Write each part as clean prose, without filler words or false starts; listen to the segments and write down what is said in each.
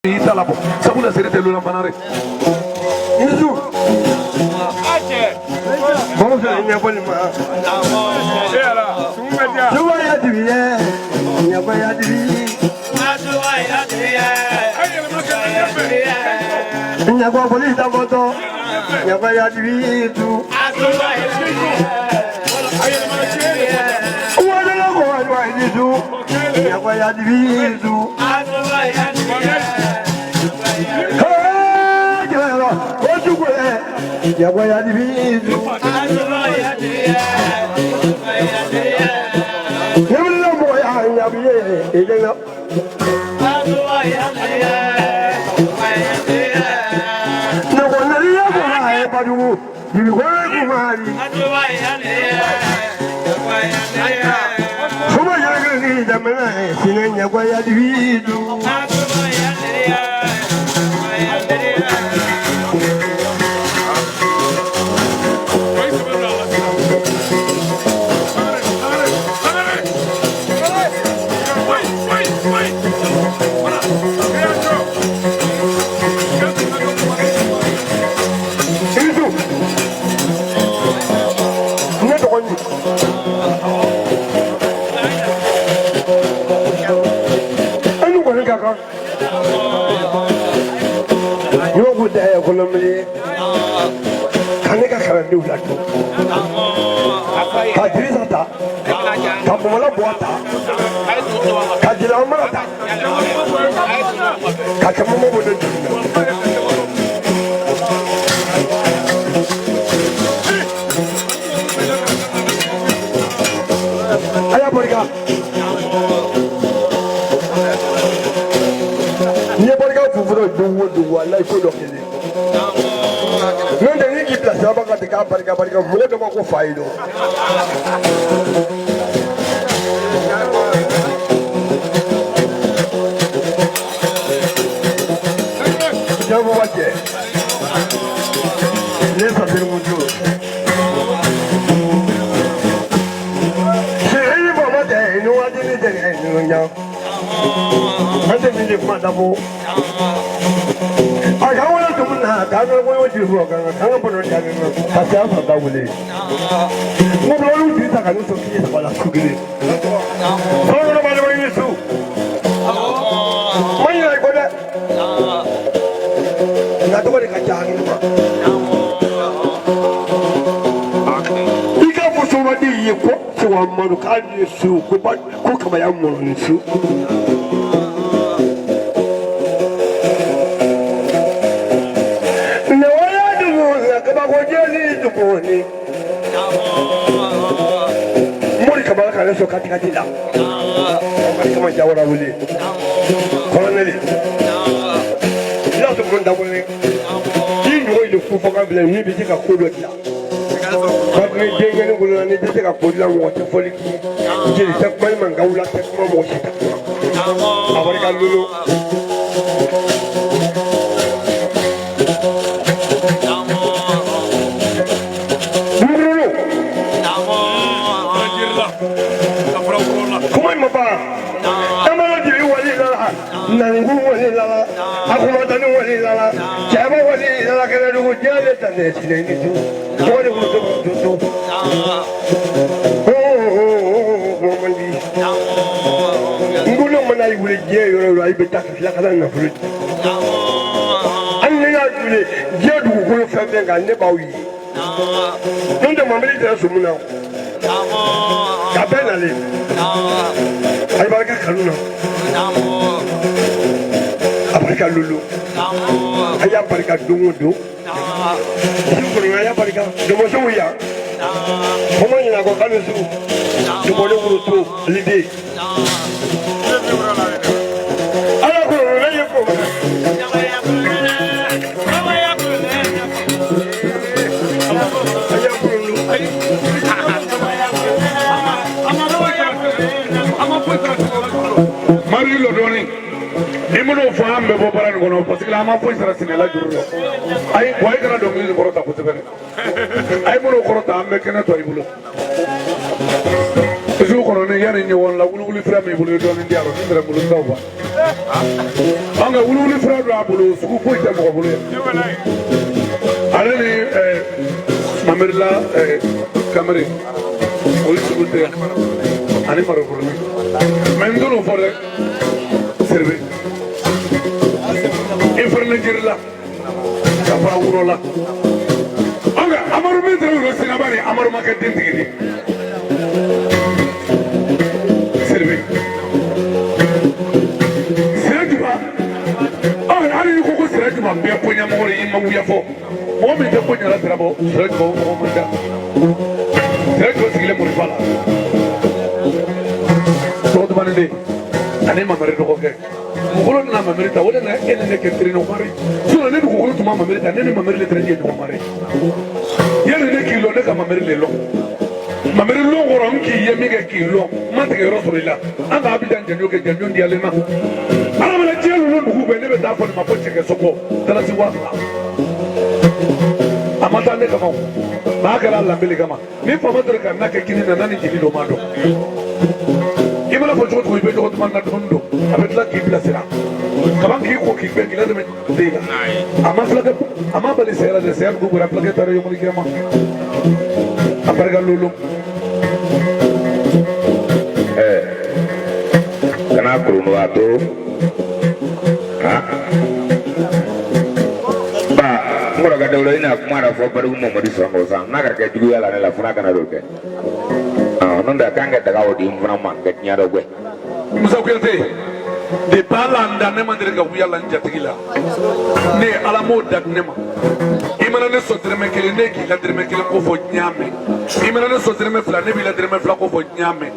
Italabo, sabula serete lula manare. Isu. Vamos a ir a Bolima. Suwa ya diviye, ya ba ya diviye. Suwa ya diviye. Nya kwa polisi moto, ya ba ya diviye tu. Suwa ya diviye. Uwa na ko wa diviye. Ya ba ya diviye tu. Suwa ya diviye. Ya voy a dividir. Ya me lo voy a dividir. No guardaría por ahí para tu y juego mari. Como ya que ya me la sin ya voy a dividir. Yo would have Colombia. Kaneka Karandu Lato. Kadrizata. Tapola Boata. Kadila Marata. Kakamomo would Ayaporika. Do what life will look in it. When the Niki Plus Abaka, the Kaparika, Muleko Fido. Never watch it. Let's have him with you. Say, anybody there, no one did it now. I think it's Madamo. I don't want to know. I don't want you to work. I don't want to have a double. No one will talk about it. What I'm cooking. How about what you do? Why I got that? That's what I got. You got for somebody you put to a Manukan soup, but cook my own soup. Monica Barca so Katikatila. Come on, Jawara Willie. Colonel. Lot of Wonderway. You know the food for gambling, maybe take a cool with that. But we take a cool water for the key. Just take my man, go like that from Washington. Our Lulu. Nangu wali lala, aku matanu wali lala, jama wali lala kena dulu jalan tanda sini itu, boleh betul. Oh, mandi. Ngulu mana boleh jaya orang lain betak silakan nak perut. Anda nak boleh jaya dulu kalau family kan ne bawi. Nunda mameli terus semua. Kapan nali? Ayo balik kerana. Aparika lulu, ayah aparika dungu, sumber ayah aparika demosu ya, kamu ini nak kau su, demosu berutu lidi. Ayah kurang ayah kurang. Mari lo doni. Imuno faham bebo para ngono parce que la ma foi sera sinela juro ay boy kana do mi ko ta putte ben ay muno ko ta ambe kana to ibulo Zo kono ne yani nyewon la wulu fra me bulu do ndi aro ndra bulu ngawba anga wulu fra do abulu suku ko ita mo bulu ale ni mamerla kamere o suku te ani maro bulu men do no fore serve e forne jirla ka fa wuro la anga amaru me dro ro sinabari amaru makadin tigidi be ponya mo ri ma wuya fo mo me te ponya la trabo sere ko mo mo da sere ko sigile mo fala so do banende ane ma mari do ko ke mo ko na ma mari ta wala na ene ne ke trino mari so ne do ko to ma mari ta ne ma mari le treje do mari yele ne kilo ne ka ma mari le lo ma mari lo ngoro nki ye mi ke kilo ma te ke rasulillah anga abidan janyo ke janyo ndi ale ma ala mala jelu no dugu be ne be da fo ma po cheke soko dala si wa amata ne kama ba kala Allah bele kama ni fa madar kan na ke kini na nani jili do mado ibala fo jogo be jogo man na dondo abetla ki bila sira kama ki ko ki be gila de dela ama flaga ama bale sera de ser du bura flaga tare yo mo kama aparga lulu kana kurunu ato ba ngora ga dawla ina kuma ra fo baru mo mari songo sang na ga jugu yala ne la funa kana do ke non da kanga daga wodi mfuna man ga nya do gwe musa ko yete de balanda ne mandire ga yala njatigila ne ala mo dag ne ma imana ne sotre me kele ne ki la dire me kele ko fo nyame imana ne sotre me fla ne bi la dire me fla ko fo nyame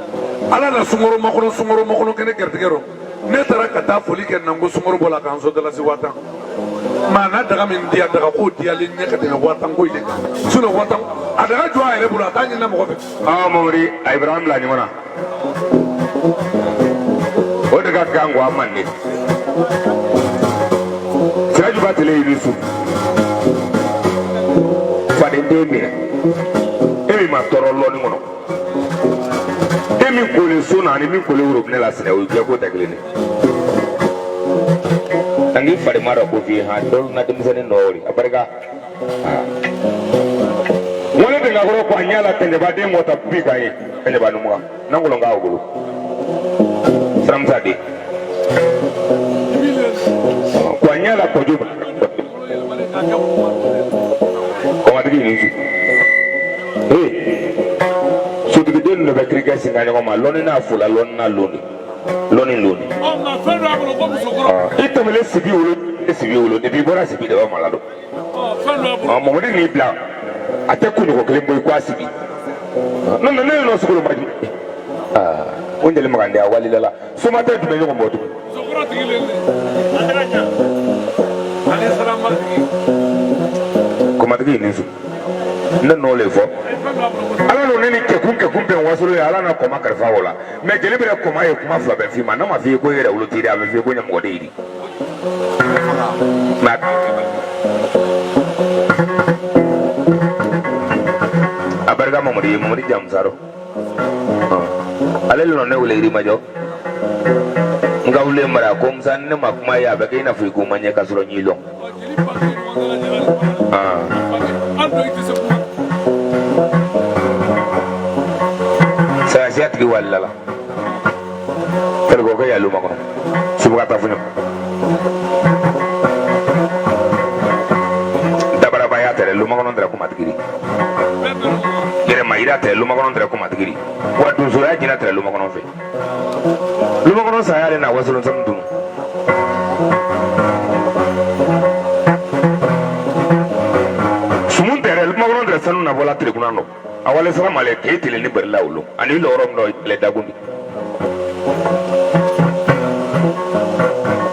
ala na sungoro makono kene gertigero ne tara kata foli ke nango sungoro bola kan so dala si watan mana daga min dia daga ko dia le ne kata watan ko ile suno watan adaga jwa ere bula tanya na mo be mori ibrahim la ni wana o daga gango amanne siraju batele yusu fade ndemi emi ma toro lo ni ngono emi kole sona ni mi kole Europe ne la sene o je ko taglene angi fare mara ko fi ha do na dum sene nori abarga wala de ngoro ko anyala tende ba de mota pi kai ene ba numwa nangulo ngawo gulu sram sadi ko anyala ko juba ko madri ni no be krike singa nyoko ma loni na fula loni na loni ma fendo abolo ko musokoro ito mele sibi wolo de bi bora sibi de ba malado fendo abolo mo modi ni bla ate kunu ko kele boy kwa sibi no sokoro ma on de le magande awali lala so ma te du me nyoko modu sokoro tigile adranya ale salam maliki ko ma digi ni su no le fo ala no ne ni kekun pe wasolo ya ala na koma karfa wala me jeli bere koma e kuma fla ben fi ma na ma fi ko yere wulo tiri ave fi ko nyam gode idi ma abarga momori jam saro ale no ne wule iri majo ngawle mara ko msan ne ma kuma ya be kai na fi ko manye kasro nyilo siatigi wallala tergo ko yalu mako subuga tafunyo dabara baya tere lu mako ndra ko matgiri gere mayira tere lu mako ndra ko matgiri wadu sura jina tere lu mako fe lu mako sa yare na wasulun samdu sumun tere lu mako ndra sanu na bola tere kunano awale sara male ketile ni berla ulo ani lorom no le dagundi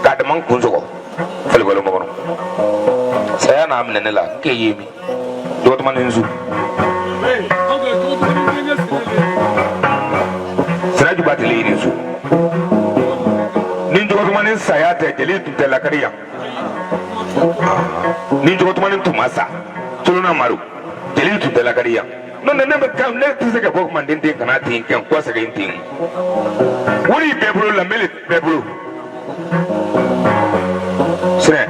kadman kunzugo fele bolo mo kono saya na amne ne la ke yemi dot man nzu siraju batili nzu ninjo ko man saya te jeli tu la kariya ninjo ko man tumasa tuluna maru jeli tu la kariya non ne be kam ne tu se ke bok man din tin kana tin ken ko se ke tin wuri bebro la mele bebro sene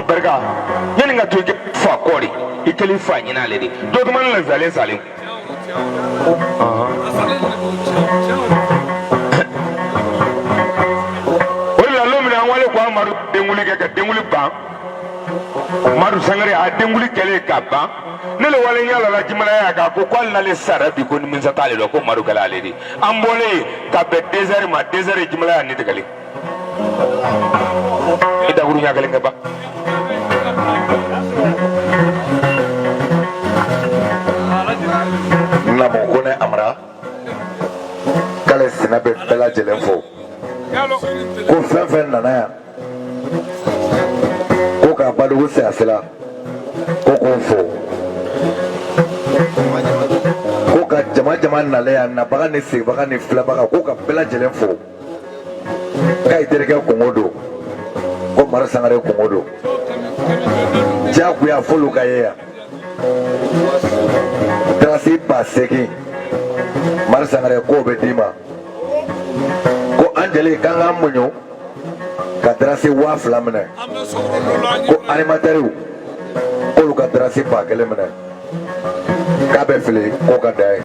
barka yen nga tu ke fa kori ikeli fa nyina le di do ko man la zalen salim wala lo mi na wale ko amaru denguli ke denguli ba maru sangare a denguli kele ka ba ne le wale nyala la jimala ya ka ko kwal na le sara bi ko min sa tale do ko maru kala le di ambole ka be desert ma desert jimala ya ni de kale ida guru nya kale ngaba na mo ko ne amra kale sinabe bela jelenfo ko fɛn nana yan ko ka badugu sɛgɛsɛla ko k'o fɔ ko ka jama nale yan nabaga ni segibaga ni filabaga ko ka bɛɛ lajɛlen fo k'a ye terikɛ kɔngɔ don ko mara sangare kɔngɔ don diyagoya f'olu ka ye yan darasi ba segin mara sangare k'o bɛ d'i ma ko an jeli k'an k'an muɲu ka darasi 2000 minɛ ko animatɛriw k'olu ka darasi 1000 minɛ k'a bɛ fili k'o ka da ye